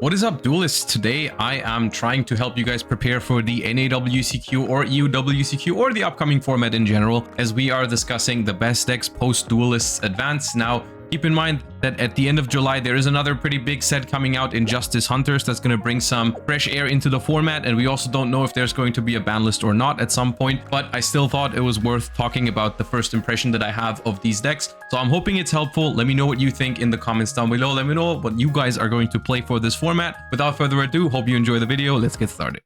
What is up, Duelists? Today I am trying to help you guys prepare for the NAWCQ or EUWCQ or the upcoming format in general, as we are discussing the best decks post Duelists Advance. Now, keep in mind that at the end of July, there is another pretty big set coming out in Justice Hunters that's going to bring some fresh air into the format, and we also don't know if there's going to be a ban list or not at some point, but I still thought it was worth talking about the first impression that I have of these decks. So I'm hoping it's helpful. Let me know what you think in the comments down below. Let me know what you guys are going to play for this format. Without further ado, hope you enjoy the video. Let's get started.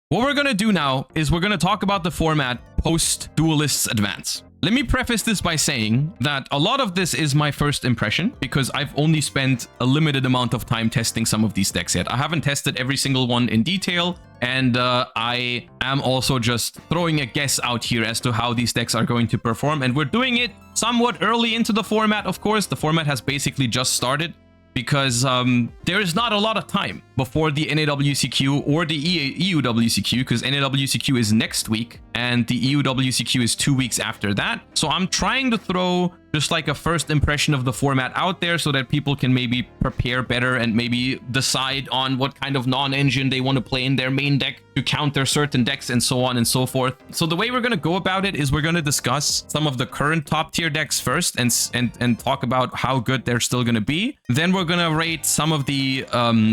What we're going to do now is we're going to talk about the format post Duelists Advance. Let me preface this by saying that a lot of this is my first impression because I've only spent a limited amount of time testing some of these decks yet. I haven't tested every single one in detail, and I am also just throwing a guess out here as to how these decks are going to perform, and we're doing it somewhat early into the format. Of course, the format has basically just started because there is not a lot of time before the NAWCQ or the EUWCQ, because NAWCQ is next week and the EUWCQ is 2 weeks after that. So I'm trying to throw just like a first impression of the format out there so that people can maybe prepare better and maybe decide on what kind of non-engine they want to play in their main deck to counter certain decks and so on and so forth. So the way we're going to go about it is we're going to discuss some of the current top tier decks first and talk about how good they're still going to be. Then we're going to rate some of the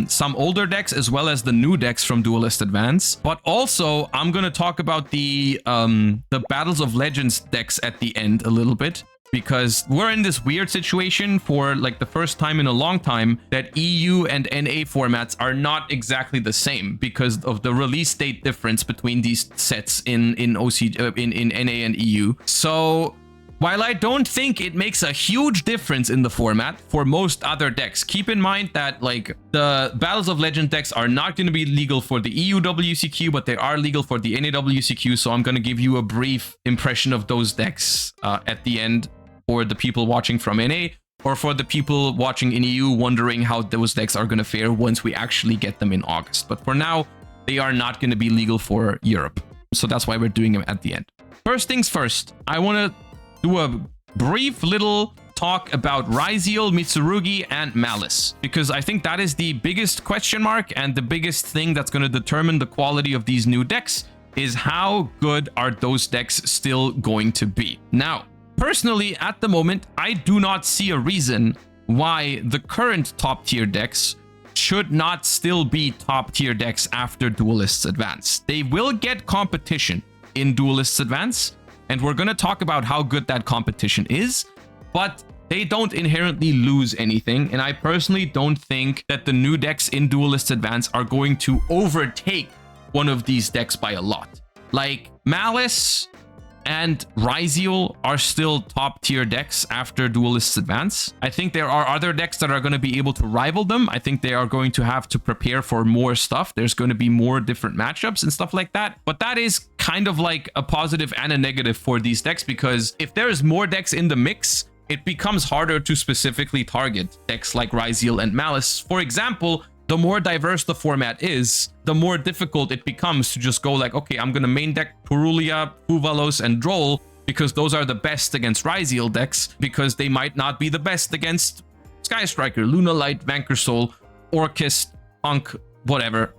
some older decks as well as the new decks from Duelist Advance. But also I'm going to talk about the Battles of Legends decks at the end a little bit, because we're in this weird situation for like the first time in a long time that EU and NA formats are not exactly the same because of the release date difference between these sets in NA and EU. So while I don't think it makes a huge difference in the format for most other decks, keep in mind that like the Battles of Legend decks are not going to be legal for the EUWCQ, but they are legal for the NAWCQ. So I'm going to give you a brief impression of those decks at the end, for the people watching from NA, or for the people watching in EU wondering how those decks are going to fare once we actually get them in August. But for now, they are not going to be legal for Europe. So that's why we're doing them at the end. First things first, I want to do a brief little talk about Ryziel, Mitsurugi, and Malice, because I think that is the biggest question mark and the biggest thing that's going to determine the quality of these new decks is how good are those decks still going to be. Now, personally, at the moment, I do not see a reason why the current top tier decks should not still be top tier decks after Duelists Advance. They will get competition in Duelists Advance, and we're going to talk about how good that competition is, but they don't inherently lose anything, and I personally don't think that the new decks in Duelists Advance are going to overtake one of these decks by a lot. Like, Malice and Ryziel are still top tier decks after Duelists Advance. I think there are other decks that are going to be able to rival them. I think they are going to have to prepare for more stuff. There's going to be more different matchups and stuff like that. But that is kind of like a positive and a negative for these decks, because if there's more decks in the mix, it becomes harder to specifically target decks like Ryziel and Malice. For example, the more diverse the format is, the more difficult it becomes to just go like, okay, I'm going to main deck Purulia, Puvalos, and Droll, because those are the best against Ryziel decks, because they might not be the best against Sky Striker, Lunalight, Vanquisol, Orchist, Punk, whatever.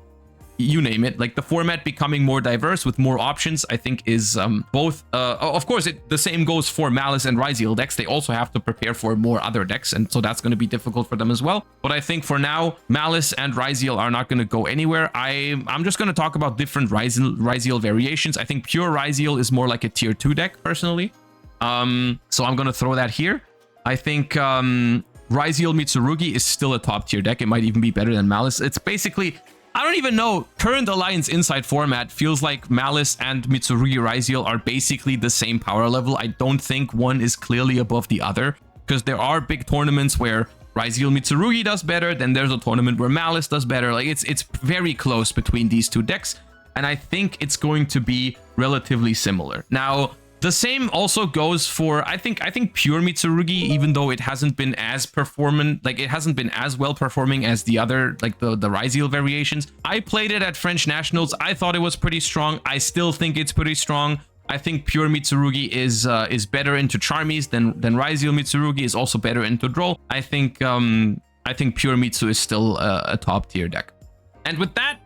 You name it. Like, the format becoming more diverse with more options, I think is both of course the same goes for Malice and Ryziel decks. They also have to prepare for more other decks, and so that's going to be difficult for them as well. But I think for now, Malice and Ryziel are not going to go anywhere. I'm just going to talk about different Ryziel variations. I think pure Ryziel is more like a tier 2 deck personally, so I'm going to throw that here. I think Ryziel Mitsurugi is still a top tier deck. It might even be better than Malice. It's basically, I don't even know, current Alliance Inside format feels like Malice and Mitsurugi Ryziel are basically the same power level. I don't think one is clearly above the other, because there are big tournaments where Ryziel Mitsurugi does better, then there's a tournament where Malice does better. Like, it's very close between these two decks, and I think it's going to be relatively similar. Now, the same also goes for, I think pure Mitsurugi, even though it hasn't been as performant, like it hasn't been as well performing as the other, like the Ryziel variations. I played it at French Nationals. I thought it was pretty strong. I still think it's pretty strong. I think pure Mitsurugi is better into Charmies than Ryziel. Mitsurugi is also better into Droll. I think I think Pure Mitsu is still a top tier deck. And with that,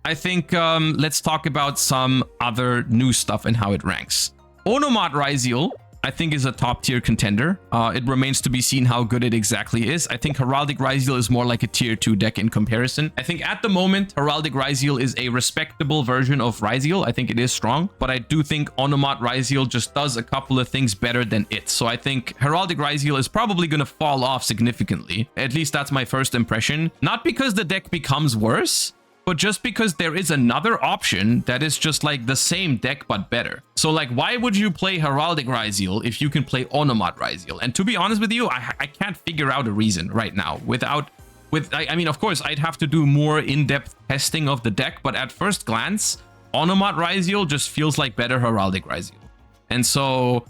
I think let's talk about some other new stuff and how it ranks. Onomat Ryziel, I think, is a top tier contender. It remains to be seen how good it exactly is. I think Heraldic Ryziel is more like a tier 2 deck in comparison. I think at the moment, Heraldic Ryziel is a respectable version of Ryziel. I think it is strong, but I do think Onomat Ryziel just does a couple of things better than it. So I think Heraldic Ryziel is probably going to fall off significantly. At least that's my first impression. Not because the deck becomes worse, but just because there is another option that is just like the same deck but better. So like, why would you play Heraldic Ryziel if you can play Onomat Ryziel? And to be honest with you, I can't figure out a reason right now I mean, of course, I'd have to do more in-depth testing of the deck, but at first glance, Onomat Ryziel just feels like better Heraldic Ryziel. And so,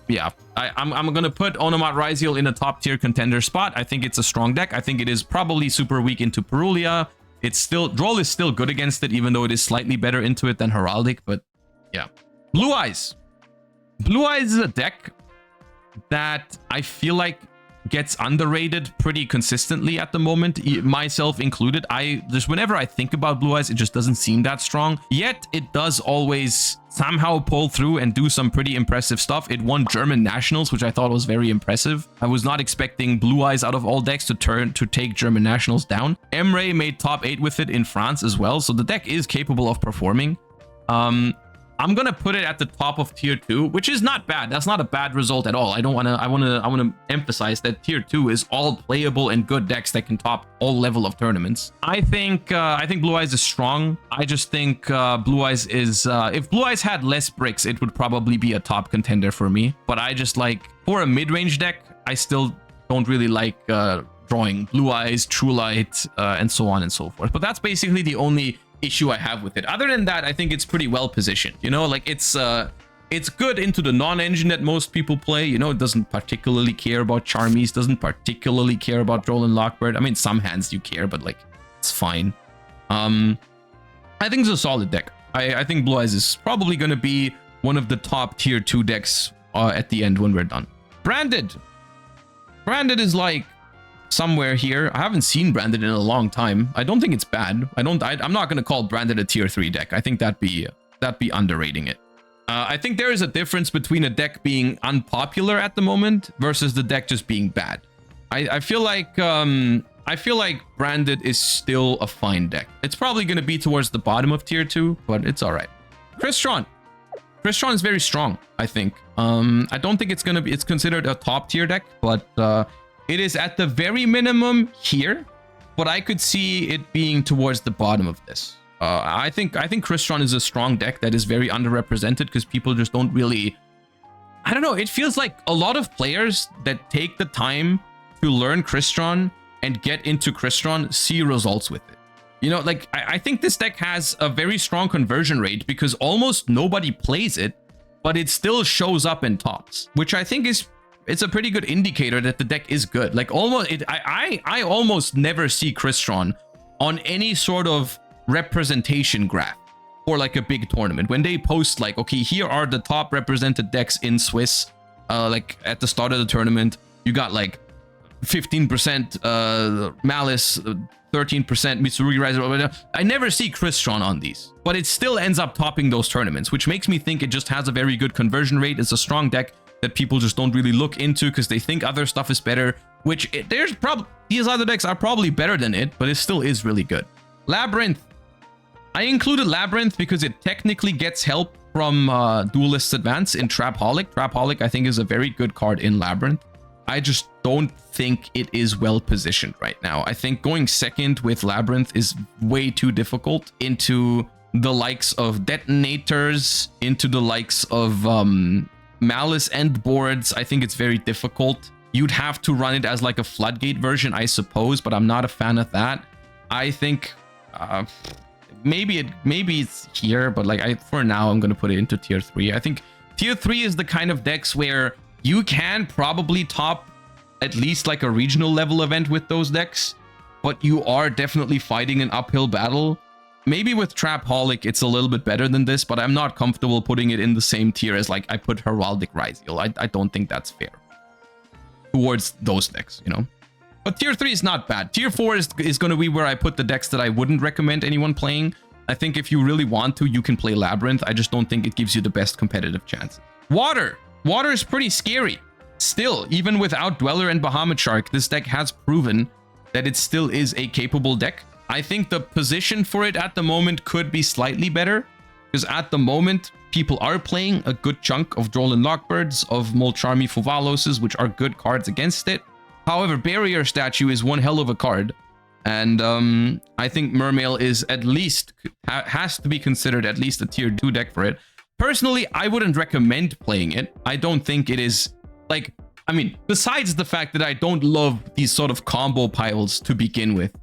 yeah, I'm going to put Onomat Ryziel in a top tier contender spot. I think it's a strong deck. I think it is probably super weak into Perulia. It's still, Droll is still good against it, even though it is slightly better into it than Heraldic, but yeah. Blue Eyes. Blue Eyes is a deck that I feel like gets underrated pretty consistently at the moment, myself included. Whenever I think about Blue Eyes, it just doesn't seem that strong. Yet it does always somehow pull through and do some pretty impressive stuff. It won German Nationals, which I thought was very impressive. I was not expecting Blue Eyes out of all decks to take German Nationals down. Emre made top 8 with it in France as well, so the deck is capable of performing. I'm gonna put it at the top of tier 2, which is not bad. That's not a bad result at all. I want to emphasize that tier 2 is all playable and good decks that can top all level of tournaments. I think Blue Eyes is strong. I just think Blue Eyes is if Blue Eyes had less bricks, it would probably be a top contender for me. But I just like, for a mid-range deck, I still don't really like drawing Blue Eyes, True Light, and so on and so forth. But that's basically the only issue I have with it. Other than that, I think it's pretty well positioned. You know, like it's good into the non-engine that most people play. You know, it doesn't particularly care about Charmies, doesn't particularly care about Droll and Lockbird. I mean, some hands you care, but like, it's fine. I think it's a solid deck. I think Blue Eyes is probably going to be one of the top tier 2 decks at the end when we're done. Branded is like somewhere here. I haven't seen Branded in a long time. I don't think it's bad. I'm not going to call Branded a tier 3 deck. I think that'd be underrating it. I think there is a difference between a deck being unpopular at the moment versus the deck just being bad. I feel like Branded is still a fine deck. It's probably going to be towards the bottom of tier 2, but it's all right. Crystron is very strong, I think. I don't think it's considered a top tier deck, but it is at the very minimum here, but I could see it being towards the bottom of this. I think Crystron is a strong deck that is very underrepresented because people just don't really, I don't know, it feels like a lot of players that take the time to learn Crystron and get into Crystron see results with it. You know, like, I think this deck has a very strong conversion rate because almost nobody plays it, but it still shows up in tops, which I think it's a pretty good indicator that the deck is good. Like, I almost never see Crystron on any sort of representation graph for like a big tournament. When they post like, okay, here are the top represented decks in Swiss, like at the start of the tournament, you got like 15% Malice, 13% Mitsurugi Riser. I never see Crystron on these, but it still ends up topping those tournaments, which makes me think it just has a very good conversion rate. It's a strong deck that people just don't really look into because they think other stuff is better, which these other decks are probably better than it, but it still is really good. Labyrinth. I included Labyrinth because it technically gets help from Duelist Advance in Trapaholic. Trapaholic, I think, is a very good card in Labyrinth. I just don't think it is well positioned right now. I think going second with Labyrinth is way too difficult into the likes of Detonators, into the likes of Malice end boards. I think it's very difficult. You'd have to run it as like a Floodgate version, I suppose, but I'm not a fan of that. I think maybe it's here, but like for now I'm gonna put it into tier 3. I think tier 3 is the kind of decks where you can probably top at least like a regional level event with those decks, but you are definitely fighting an uphill battle. Maybe with Trapaholic it's a little bit better than this, but I'm not comfortable putting it in the same tier as like I put Heraldic Ryziel. I don't think that's fair towards those decks, you know. But tier 3 is not bad. Tier 4 is going to be where I put the decks that I wouldn't recommend anyone playing. I think if you really want to, you can play Labyrinth. I just don't think it gives you the best competitive chance. Water. Water is pretty scary. Still, even without Dweller and Bahamut Shark, this deck has proven that it still is a capable deck. I think the position for it at the moment could be slightly better, because at the moment, people are playing a good chunk of Droll Lockbirds, of Molcharmi Fuvaloses, which are good cards against it. However, Barrier Statue is one hell of a card. And I think Mermail is at least, has to be considered at least a tier 2 deck for it. Personally, I wouldn't recommend playing it. I don't think it is, like, I mean, besides the fact that I don't love these sort of combo piles to begin with,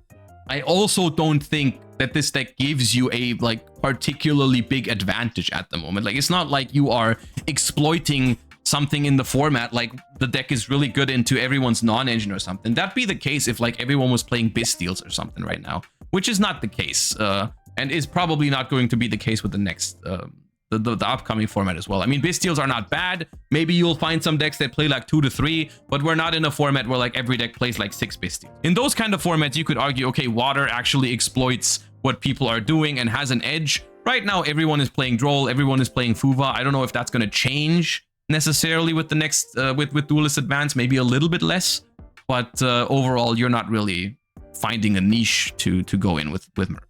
I also don't think that this deck gives you a, like, particularly big advantage at the moment. Like, it's not like you are exploiting something in the format, like the deck is really good into everyone's non-engine or something. That'd be the case if like everyone was playing Bystials or something right now, which is not the case, and is probably not going to be the case with the next the upcoming format as well. I mean, Bystials are not bad. Maybe you'll find some decks that play like 2 to 3, but we're not in a format where like every deck plays like 6 Bystials. In those kind of formats, you could argue, okay, Water actually exploits what people are doing and has an edge. Right now, everyone is playing Droll, everyone is playing Fuva. I don't know if that's going to change necessarily with the next with Duelist Advance, maybe a little bit less, but overall you're not really finding a niche to go in with Mer.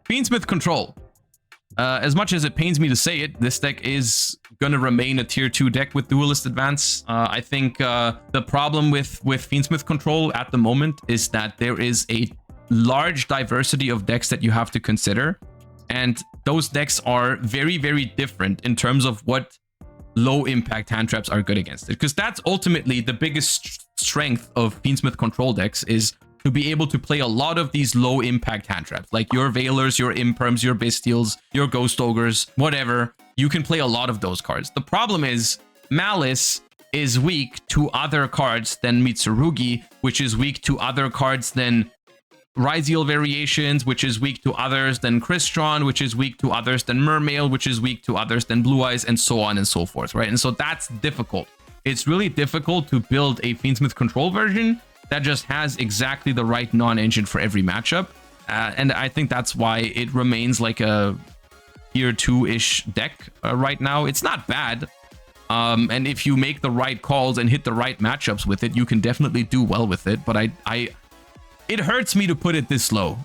Fiendsmith Control. As much as it pains me to say it, this deck is gonna remain a tier 2 deck with Duelist Advance. I think the problem with Fiendsmith Control at the moment is that there is a large diversity of decks that you have to consider, and those decks are very, very different in terms of what low impact hand traps are good against it, because that's ultimately the biggest strength of Fiendsmith Control decks, is to be able to play a lot of these low impact hand traps, like your Veilers, your Imperms, your Bystials, your Ghost Ogres, whatever. You can play a lot of those cards. The problem is Malice is weak to other cards than Mitsurugi, which is weak to other cards than Ryziel Variations, which is weak to others than Crystron, which is weak to others than Mermail, which is weak to others than Blue Eyes, and so on and so forth, right? And so that's difficult. It's really difficult to build a Fiendsmith Control version that just has exactly the right non-engine for every matchup. And I think that's why it remains like a tier 2-ish deck right now. It's not bad. And if you make the right calls and hit the right matchups with it, you can definitely do well with it. But it hurts me to put it this low,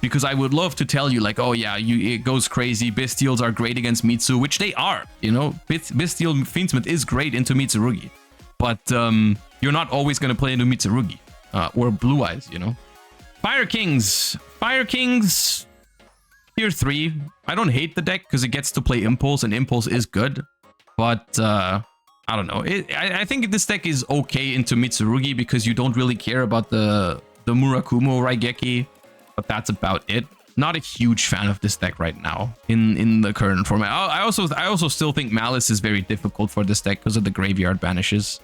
because I would love to tell you like, oh yeah, it goes crazy. Bystials are great against Mitsu, which they are, you know. Bystial Fiendsmith is great into Mitsurugi, but you're not always going to play into Mitsurugi or Blue Eyes, you know. Fire Kings, tier 3. I don't hate the deck because it gets to play Impulse, and Impulse is good, but I don't know. I think this deck is okay into Mitsurugi because you don't really care about the Murakumo Raigeki, but that's about it. Not a huge fan of this deck right now in the current format. I also still think Malice is very difficult for this deck because of the graveyard banishes.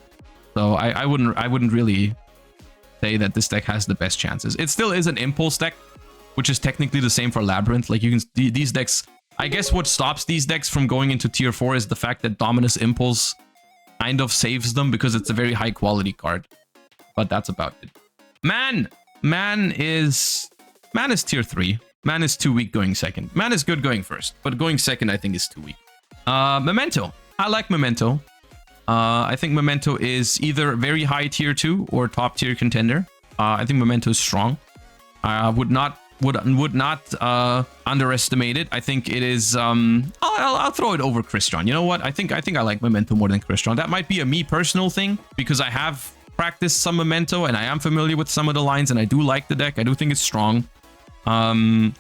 So I wouldn't really say that this deck has the best chances. It still is an Impulse deck, which is technically the same for Labyrinth. Like, you can these decks, I guess what stops these decks from going into tier 4 is the fact that Dominus Impulse kind of saves them because it's a very high quality card. But that's about it. Man is tier 3. Man is too weak going second. Man is good going first, but going second I think is too weak. Memento. I like Memento. I think Memento is either very high tier 2 or top tier contender. I think Memento is strong. I would not underestimate it. I think it is. I'll throw it over Crystron. You know what? I think I like Memento more than Crystron. That might be a me personal thing because I have practiced some Memento and I am familiar with some of the lines and I do like the deck. I do think it's strong. Yeah.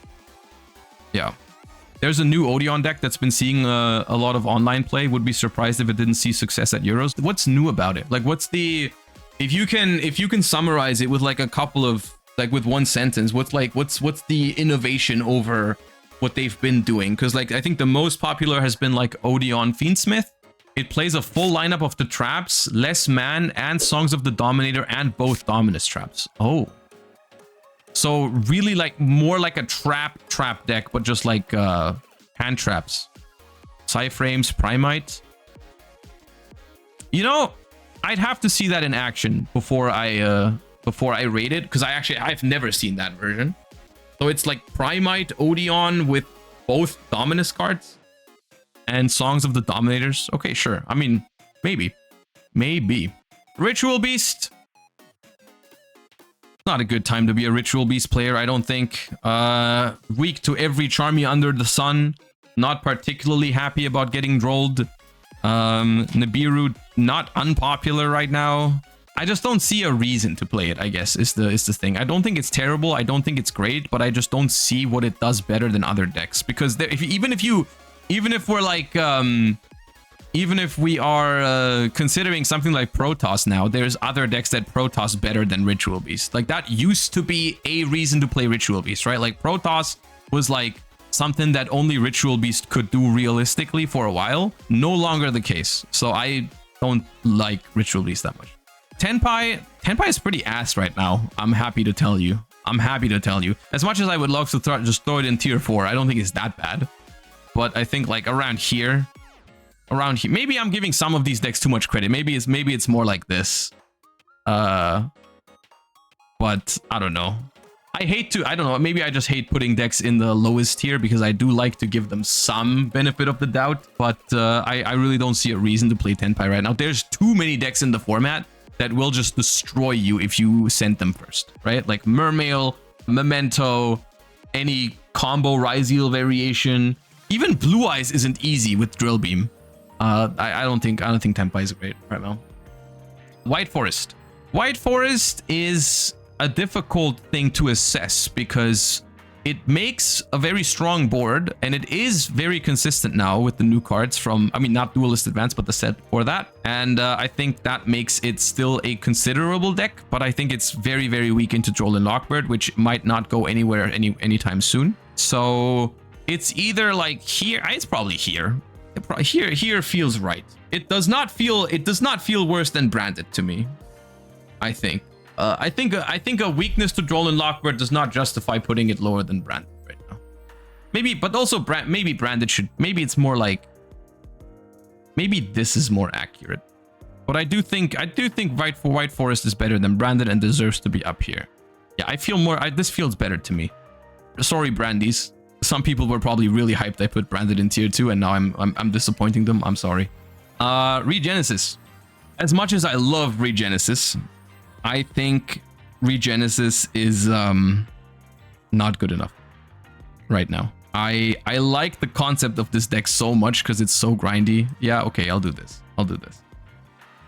There's a new Odeon deck that's been seeing a lot of online play. Would be surprised if it didn't see success at Euros. What's new about it? Like, what's the, if you can summarize it with like a couple of, like, with one sentence, what's the innovation over what they've been doing? Because like I think the most popular has been like Odeon Fiendsmith. It plays a full lineup of the traps, less man, and Songs of the Dominator, and both Dominus traps. Oh. So really like more like a trap deck, but just like hand traps. Psyframes, Primite. You know, I'd have to see that in action before I before I rate it, because I've never seen that version. So it's like Primite Odeon with both Dominus cards and Songs of the Dominators. Okay, sure. I mean, maybe. Ritual Beast. Not a good time to be a Ritual Beast player, I don't think. Weak to every Charmy under the sun. Not particularly happy about getting drolled. Nibiru, not unpopular right now. I just don't see a reason to play it, I guess, is the thing. I don't think it's terrible. I don't think it's great, but I just don't see what it does better than other decks. Because even if we're like, even if we are considering something like Protoss now, there's other decks that Protoss better than Ritual Beast. Like, that used to be a reason to play Ritual Beast, right? Like, Protoss was like something that only Ritual Beast could do realistically for a while. No longer the case. So I don't like Ritual Beast that much. Tenpai is pretty ass right now. I'm happy to tell you. As much as I would love to just throw it in tier 4, I don't think it's that bad. But I think like around here, maybe I'm giving some of these decks too much credit. Maybe it's more like this. But I don't know. I don't know, maybe I just hate putting decks in the lowest tier because I do like to give them some benefit of the doubt. But I really don't see a reason to play Tenpai right now. There's too many decks in the format that will just destroy you if you send them first, right? Like Mermail, Memento, any combo Ryzeal variation. Even Blue Eyes isn't easy with Drill Beam. I don't think Tenpai is great right now. White Forest. White Forest is a difficult thing to assess because it makes a very strong board and it is very consistent now with the new cards from, I mean, not Duelist Advance, but the set for that. And I think that makes it still a considerable deck, but I think it's very, very weak into Droll and Lockbird, which might not go anywhere anytime soon. So it's either like here, it's probably here. Here feels right. It does not feel worse than Branded to me, I think. I think a weakness to Droll and Lockbird does not justify putting it lower than Branded right now. Maybe, but also maybe Branded should, maybe it's more like, maybe this is more accurate. But I do think White Forest is better than Branded and deserves to be up here. Yeah, I feel more, this feels better to me. Sorry, Brandies. Some people were probably really hyped I put Branded in tier 2 and now I'm disappointing them. I'm sorry. Regenesis. As much as I love Regenesis, I think Regenesis is not good enough right now. I like the concept of this deck so much because it's so grindy. Yeah, okay, I'll do this.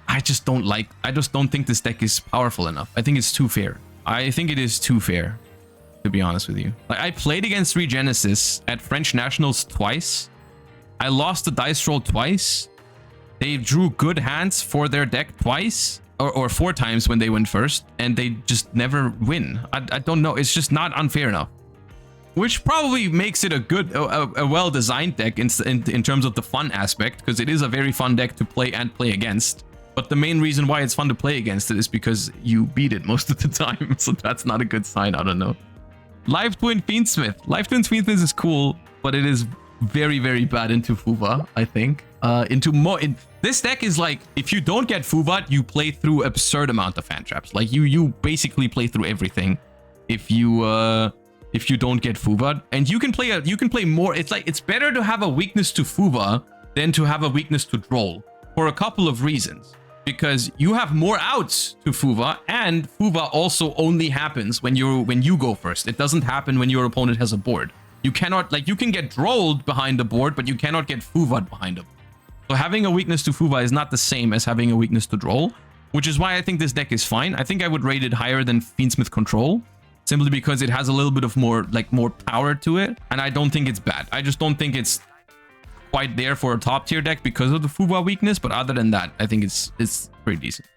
I just don't think this deck is powerful enough. I think it's too fair. I think it is too fair, to be honest with you. Like, I played against Regenesis at French Nationals twice. I lost the dice roll twice. They drew good hands for their deck twice. Or 4 times when they went first, and they just never win. I don't know. It's just not unfair enough. Which probably makes it a well-designed deck in terms of the fun aspect, because it is a very fun deck to play and play against. But the main reason why it's fun to play against it is because you beat it most of the time. So that's not a good sign. I don't know. Live Twin Fiendsmith. Live Twin Fiendsmith is cool, but it is very, very bad into Fuva, I think. This deck is like, if you don't get Fuvat, you play through absurd amount of hand traps. Like you basically play through everything if you don't get Fuvat. And you can play more. It's like, it's better to have a weakness to Fuva than to have a weakness to Droll for a couple of reasons. Because you have more outs to Fuva, and Fuva also only happens when you go first. It doesn't happen when your opponent has a board. You cannot, like, you can get Drolled behind the board, but you cannot get Fuvat behind the board. So having a weakness to Fuva is not the same as having a weakness to Droll, which is why I think this deck is fine. I think I would rate it higher than Fiendsmith Control, simply because it has a little bit of more power to it, and I don't think it's bad. I just don't think it's quite there for a top tier deck because of the Fuva weakness, but other than that, I think it's pretty decent.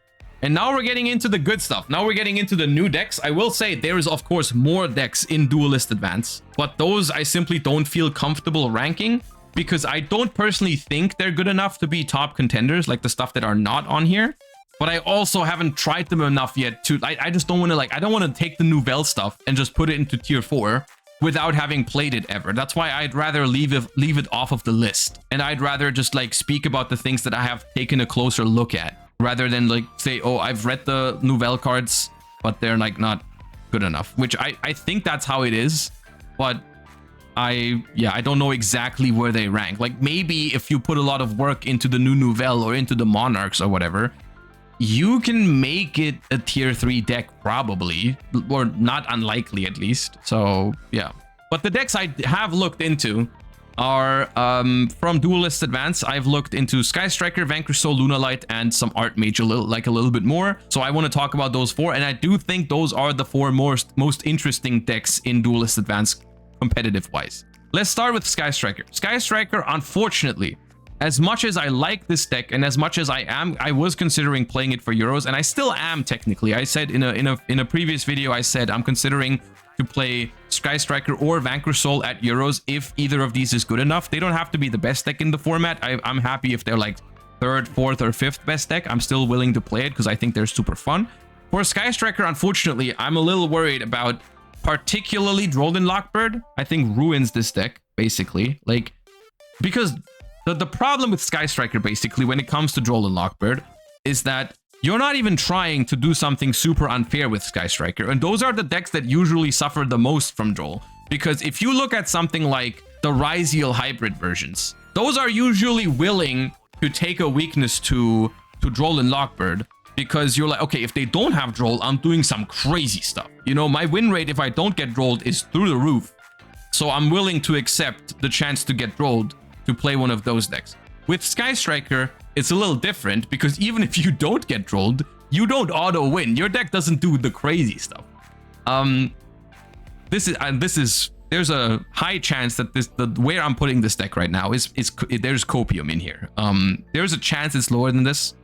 And now we're getting into the good stuff. Now we're getting into the new decks. I will say there is, of course, more decks in Duelist Advance, but those I simply don't feel comfortable ranking because I don't personally think they're good enough to be top contenders, like the stuff that are not on here. But I also haven't tried them enough yet to, I just don't want to, like, I don't want to take the Nouvelle stuff and just put it into tier 4 without having played it ever. That's why I'd rather leave it off of the list. And I'd rather just like speak about the things that I have taken a closer look at, rather than like say, oh, I've read the Nouvelle cards, but they're like not good enough, which I think that's how it is. But I don't know exactly where they rank. Like maybe if you put a lot of work into the new Nouvelle or into the Monarchs or whatever, you can make it a tier 3 deck probably, or not unlikely at least. So yeah, but the decks I have looked into are from Duelist Advance. I've looked into Sky Striker, Vanquish Soul, Lunalight, and some Archmage a little bit more. So I want to talk about those 4, and I do think those are the 4 most interesting decks in Duelist Advance competitive wise. Let's start with Sky Striker. Sky Striker, unfortunately, as much as I like this deck and as much as I was considering playing it for Euros, and I still am technically. I said in a previous video, I said I'm considering to play Sky Striker or Vanquish Soul at Euros if either of these is good enough. They don't have to be the best deck in the format. I'm happy if they're like 3rd, 4th, or 5th best deck. I'm still willing to play it because I think they're super fun. For Sky Striker, unfortunately, I'm a little worried about particularly Drolin Lockbird. I think ruins this deck, basically. Like, because the problem with Sky Striker, basically, when it comes to Drolin Lockbird, is that you're not even trying to do something super unfair with Sky Striker. And those are the decks that usually suffer the most from Droll. Because if you look at something like the Ryziel hybrid versions, those are usually willing to take a weakness to Drolin Lockbird. Because you're like, okay, if they don't have Droll, I'm doing some crazy stuff. You know, my win rate if I don't get Drolled is through the roof. So I'm willing to accept the chance to get Drolled to play one of those decks. With Sky Striker, it's a little different because even if you don't get Drolled, you don't auto win. Your deck doesn't do the crazy stuff. There's a high chance that where I'm putting this deck right now is there's copium in here. There's a chance it's lower than this.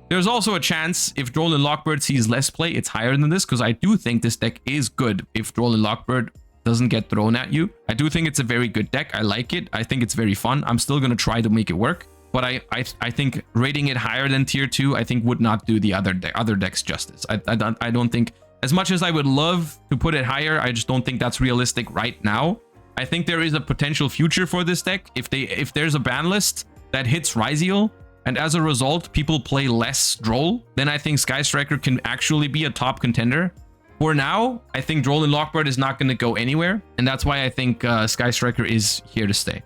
There's also a chance if Drolin Lockbird sees less play, it's higher than this, because I do think this deck is good if Drolin Lockbird doesn't get thrown at you. I do think it's a very good deck. I like it. I think it's very fun. I'm still going to try to make it work. But I think rating it higher than tier 2, I think would not do the other decks justice. I don't think, as much as I would love to put it higher, I just don't think that's realistic right now. I think there is a potential future for this deck. If there's a ban list that hits Ryziel, and as a result, people play less Droll, then I think Sky Striker can actually be a top contender. For now, I think Drolin Lockbird is not going to go anywhere. And that's why I think Sky Striker is here to stay.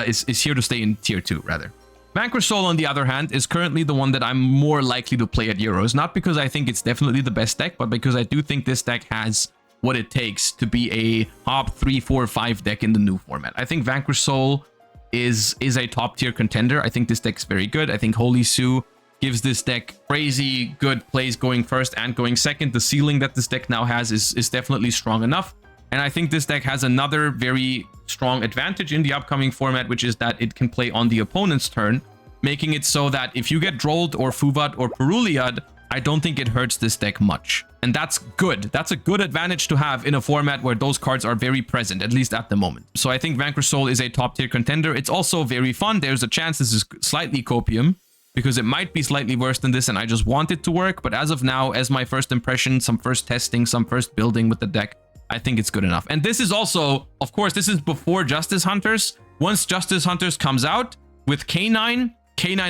Is here to stay in tier 2, rather. Vanquish Soul, on the other hand, is currently the one that I'm more likely to play at Euros. Not because I think it's definitely the best deck, but because I do think this deck has what it takes to be a top 3, 4, 5 deck in the new format. I think Vanquish Soul is a top tier contender. I think this deck's very good. I think Holy Sue gives this deck crazy good plays going first and going second. The ceiling that this deck now has is definitely strong enough. And I think this deck has another very strong advantage in the upcoming format, which is that it can play on the opponent's turn, making it so that if you get Drolled or Fuvat or Peruliad, I don't think it hurts this deck much. And that's good. That's a good advantage to have in a format where those cards are very present, at least at the moment. So I think Vanquish Soul is a top tier contender. It's also very fun. There's a chance this is slightly copium, because it might be slightly worse than this and I just want it to work. But as of now, as my first impression, some first testing, some first building with the deck, I think it's good enough. And this is also, of course, this is before Justice Hunters. Once Justice Hunters comes out with K9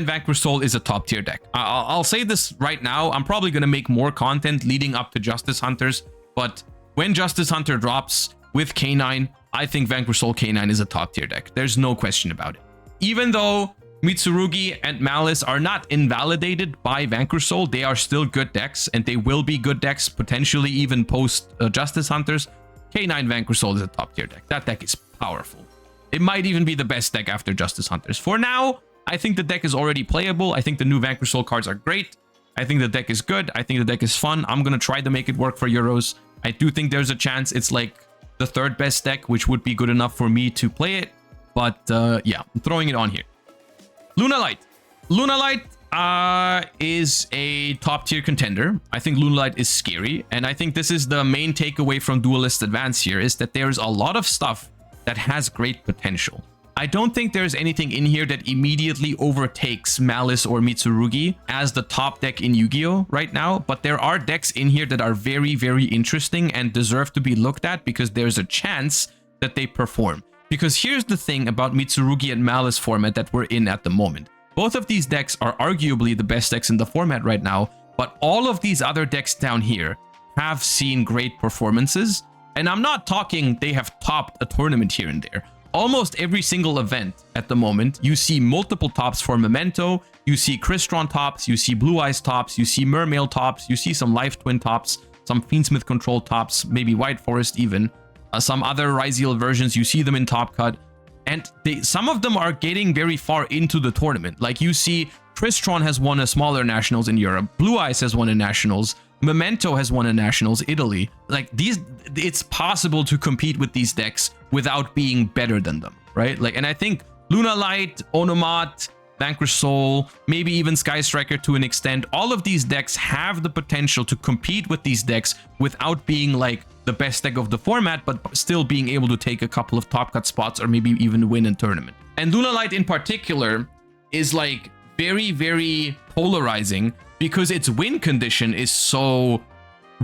Vanquish Soul is a top tier deck. I'll say this right now. I'm probably going to make more content leading up to Justice Hunters. But when Justice Hunter drops with K9, I think Vanquish Soul K9 is a top tier deck. There's no question about it. Even though Mitsurugi and Malice are not invalidated by Vanquish Soul, they are still good decks, and they will be good decks, potentially even post Justice Hunters. K9 Vanquish Soul is a top tier deck. That deck is powerful. It might even be the best deck after Justice Hunters. For now, I think the deck is already playable. I think the new Vanquish Soul cards are great. I think the deck is good. I think the deck is fun. I'm going to try to make it work for Euros. I do think there's a chance it's like the 3rd best deck, which would be good enough for me to play it. But yeah, I'm throwing it on here. Lunalight. Lunalight is a top tier contender. I think Lunalight is scary. And I think this is the main takeaway from Duelist Advance here, is that there's a lot of stuff that has great potential. I don't think there's anything in here that immediately overtakes Malice or Mitsurugi as the top deck in Yu-Gi-Oh! Right now, but there are decks in here that are very, very interesting and deserve to be looked at because there's a chance that they perform. Because here's the thing about Mitsurugi and Malice format that we're in at the moment. Both of these decks are arguably the best decks in the format right now, but all of these other decks down here have seen great performances. And I'm not talking they have topped a tournament here and there. Almost every single event at the moment, you see multiple tops for Memento, you see Crystron tops, you see Blue Eyes tops, you see Mermail tops, you see some Life Twin tops, some Fiendsmith Control tops, maybe White Forest even. Some other Ryziel versions, you see them in Top Cut. And some of them are getting very far into the tournament. Like you see, Crystron has won a smaller Nationals in Europe. Blue Eyes has won a Nationals. Memento has won a Nationals, Italy. Like these, it's possible to compete with these decks without being better than them, right? Like, and I think Luna Light, Onomat, Vanquish Soul, maybe even Sky Striker to an extent, all of these decks have the potential to compete with these decks without being like the best deck of the format, but still being able to take a couple of top cut spots or maybe even win a tournament. And Luna Light in particular is like very, very polarizing because its win condition is so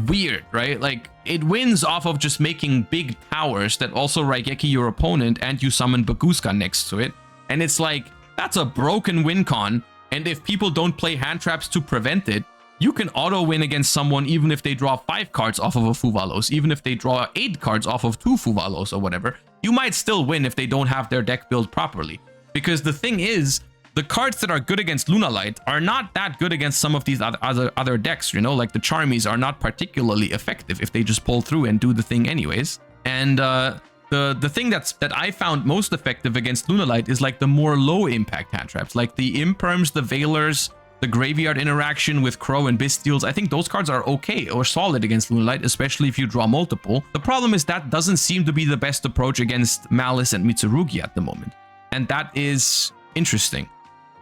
weird, right? Like it wins off of just making big towers that also Raigeki your opponent and you summon Baguska next to it. And it's like, that's a broken win con. And if people don't play hand traps to prevent it, you can auto win against someone even if they draw 5 cards off of a Fuvalos, even if they draw 8 cards off of 2 Fuvalos or whatever. You might still win if they don't have their deck built properly. Because the thing is, the cards that are good against Luna Light are not that good against some of these other decks, you know, like the Charmies are not particularly effective if they just pull through and do the thing anyways. And the thing that I found most effective against Luna Light is like the more low impact hand traps, like the Imperms, the Veilers, the Graveyard interaction with Crow and Bystials. I think those cards are okay or solid against Luna Light, especially if you draw multiple. The problem is that doesn't seem to be the best approach against Malice and Mitsurugi at the moment. And that is interesting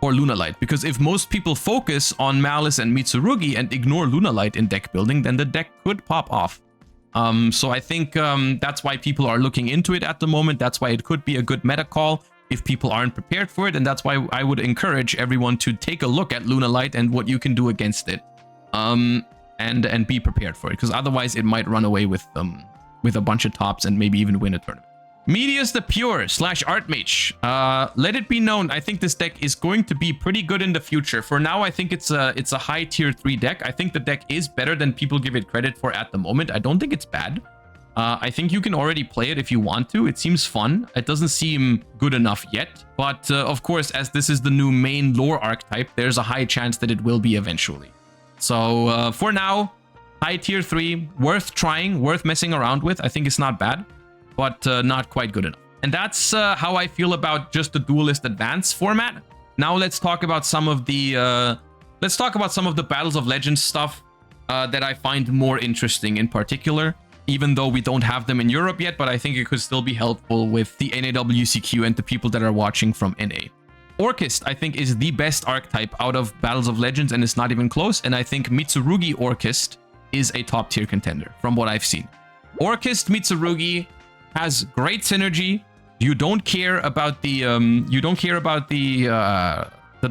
for Luna Light, because if most people focus on Malice and Mitsurugi and ignore Luna Light in deck building, then the deck could pop off. So I think that's why people are looking into it at the moment. That's why it could be a good meta call if people aren't prepared for it. And that's why I would encourage everyone to take a look at Luna Light and what you can do against it. And be prepared for it, because otherwise it might run away with a bunch of tops and maybe even win a tournament. Medius the Pure / Artmage. Let it be known, I think this deck is going to be pretty good in the future. For now, I think it's a high tier 3 deck. I think the deck is better than people give it credit for at the moment. I don't think it's bad. I think you can already play it if you want to. It seems fun. It doesn't seem good enough yet. But of course, as this is the new main lore archetype, there's a high chance that it will be eventually. So for now, high tier 3, worth trying, worth messing around with. I think it's not bad, but not quite good enough. And that's how I feel about just the Duelist Advance format. Now let's talk about some of the Battles of Legends stuff that I find more interesting in particular, even though we don't have them in Europe yet, but I think it could still be helpful with the NAWCQ and the people that are watching from NA. Orchist, I think, is the best archetype out of Battles of Legends, and it's not even close. And I think Mitsurugi Orchist is a top tier contender from what I've seen. Orchist Mitsurugi has great synergy. You don't care about the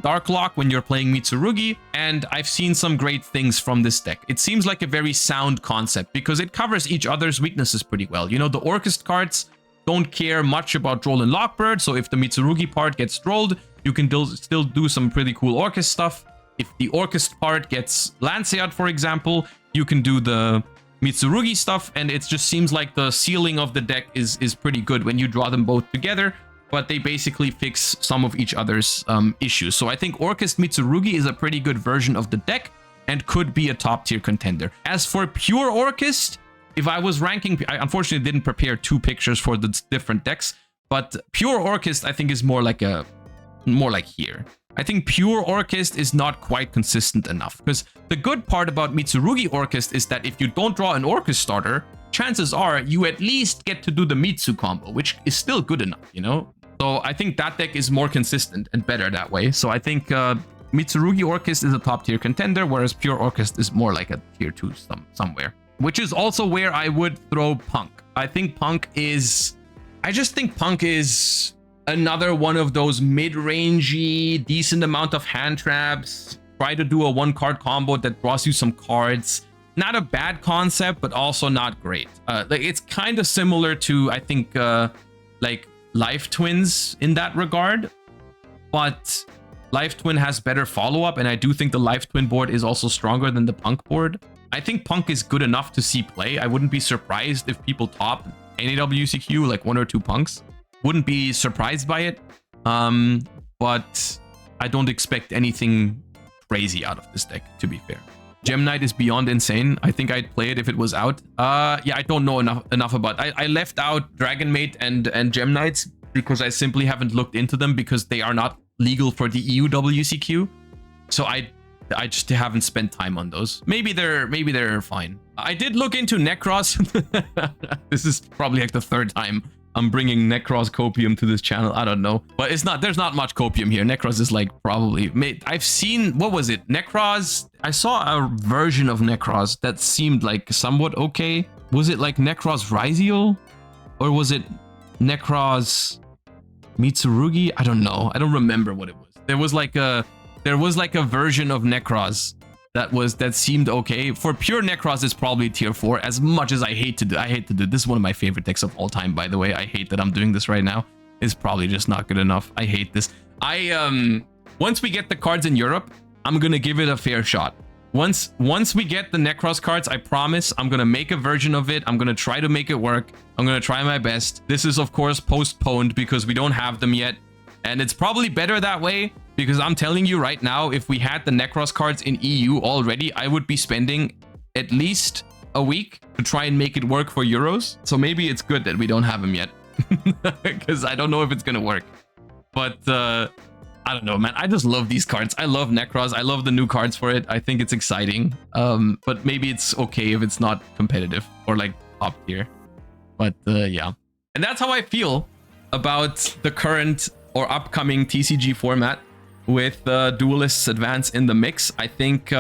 Dark Lock when you're playing Mitsurugi, and I've seen some great things from this deck. It seems like a very sound concept because it covers each other's weaknesses pretty well. You know, the Orchist cards don't care much about Droll and Lockbird, so if the Mitsurugi part gets drolled, you can still do some pretty cool Orchist stuff. If the Orchist part gets Lancead, for example, you can do the Mitsurugi stuff, and it just seems like the ceiling of the deck is pretty good when you draw them both together, but they basically fix some of each other's issues. So I think Orchist Mitsurugi is a pretty good version of the deck and could be a top tier contender. As for pure Orchist, if I was ranking, I unfortunately didn't prepare 2 pictures for the different decks, but pure Orchist I think is more like here. I think pure Orchist is not quite consistent enough, because the good part about Mitsurugi Orchist is that if you don't draw an Orchist starter, chances are you at least get to do the Mitsu combo, which is still good enough, you know? So I think that deck is more consistent and better that way. So I think Mitsurugi Orchist is a top tier contender, whereas pure Orchist is more like a tier 2 somewhere, which is also where I would throw Punk. I just think Punk is another one of those mid-rangey, decent amount of hand traps. Try to do a 1-card combo that draws you some cards. Not a bad concept, but also not great. Like it's kind of similar to, I think, like Life Twins in that regard. But Life Twin has better follow-up, and I do think the Life Twin board is also stronger than the Punk board. I think Punk is good enough to see play. I wouldn't be surprised if people top NAWCQ like 1 or 2 Punks. Wouldn't be surprised by it. But I don't expect anything crazy out of this deck, to be fair. Gem Knight is beyond insane. I think I'd play it if it was out. Yeah, I don't know enough about. I left out Dragon Mate and Gem Knights because I simply haven't looked into them because they are not legal for the EU WCQ. So I just haven't spent time on those. Maybe they're fine. I did look into Necros. This is probably like the 3rd time I'm bringing Necros Copium to this channel. I don't know, but there's not much Copium here. Necros is like probably, I've seen, what was it? Necros. I saw a version of Necros that seemed like somewhat okay. Was it like Necros Ryziel? Or was it Necros Mitsurugi? I don't know. I don't remember what it was. There was like a version of Necros that seemed okay. For pure Necros, it's probably tier 4. As much as I hate to do this is one of my favorite decks of all time, by the way. I hate that I'm doing this right now. It's probably just not good enough. I hate this. Once we get the cards in Europe, I'm gonna give it a fair shot. Once we get the Necros cards, I promise I'm gonna make a version of it. I'm gonna try to make it work. I'm gonna try my best. This is of course postponed because we don't have them yet, and it's probably better that way. Because I'm telling you right now, if we had the Necros cards in EU already, I would be spending at least a week to try and make it work for Euros. So maybe it's good that we don't have them yet. Because I don't know if it's going to work. But I don't know, man. I just love these cards. I love Necros. I love the new cards for it. I think it's exciting. But maybe it's okay if it's not competitive or like top tier. But yeah. And that's how I feel about the current or upcoming TCG format. With Duelists Advance in the mix. I think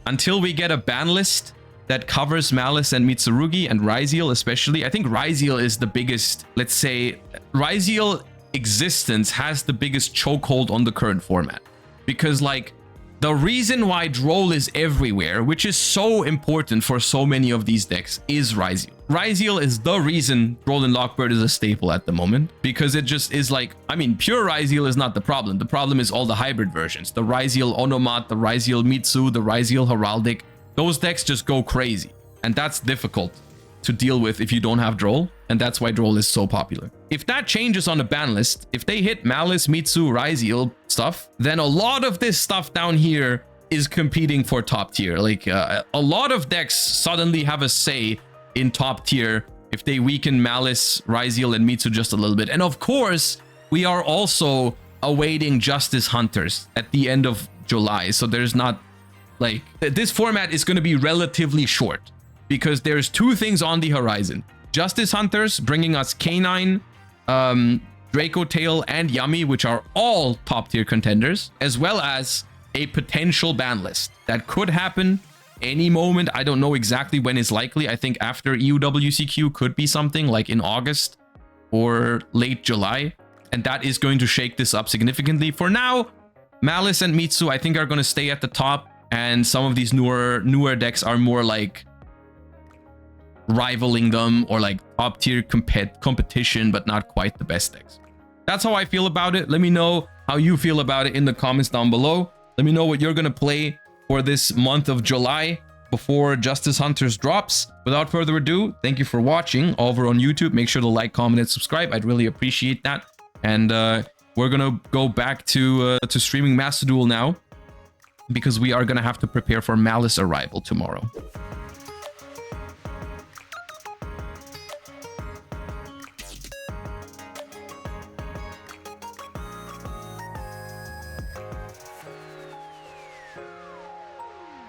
until we get a ban list that covers Malice and Mitsurugi and Ryziel especially, I think Ryziel is the biggest, let's say, Ryziel existence has the biggest chokehold on the current format. Because like, the reason why Droll is everywhere, which is so important for so many of these decks, is Ryziel. Ryziel is the reason Droll and Lockbird is a staple at the moment, because it just is like, I mean, pure Ryziel is not the problem. The problem is all the hybrid versions. The Ryziel Onomat, the Ryziel Mitsu, the Ryziel Heraldic. Those decks just go crazy. And that's difficult to deal with if you don't have Droll, and that's why Droll is so popular. If that changes on the ban list, if they hit Malice, Mitsu, Ryziel stuff, then a lot of this stuff down here is competing for top tier. Like a lot of decks suddenly have a say in top tier if they weaken Malice, Ryziel, and Mitsu just a little bit. And of course, we are also awaiting Justice Hunters at the end of July. So there's not like, this format is going to be relatively short because there's 2 things on the horizon. Justice Hunters bringing us K9, Draco Tail, and Yummy, which are all top tier contenders, as well as a potential ban list that could happen any moment. I don't know exactly when it's likely. I think after EUWCQ could be something like in August or late July, and that is going to shake this up significantly. For now, Malice and Mitsu I think are going to stay at the top, and some of these newer decks are more like rivaling them or like top tier competition, but not quite the best decks. That's how I feel about it. Let me know how you feel about it in the comments down below. Let me know what you're gonna play for this month of July before Justice Hunters drops. Without further ado, thank you for watching over on YouTube. Make sure to like, comment, and subscribe. I'd really appreciate that. And we're gonna go back to streaming Master Duel now, because we are gonna have to prepare for Malice arrival tomorrow.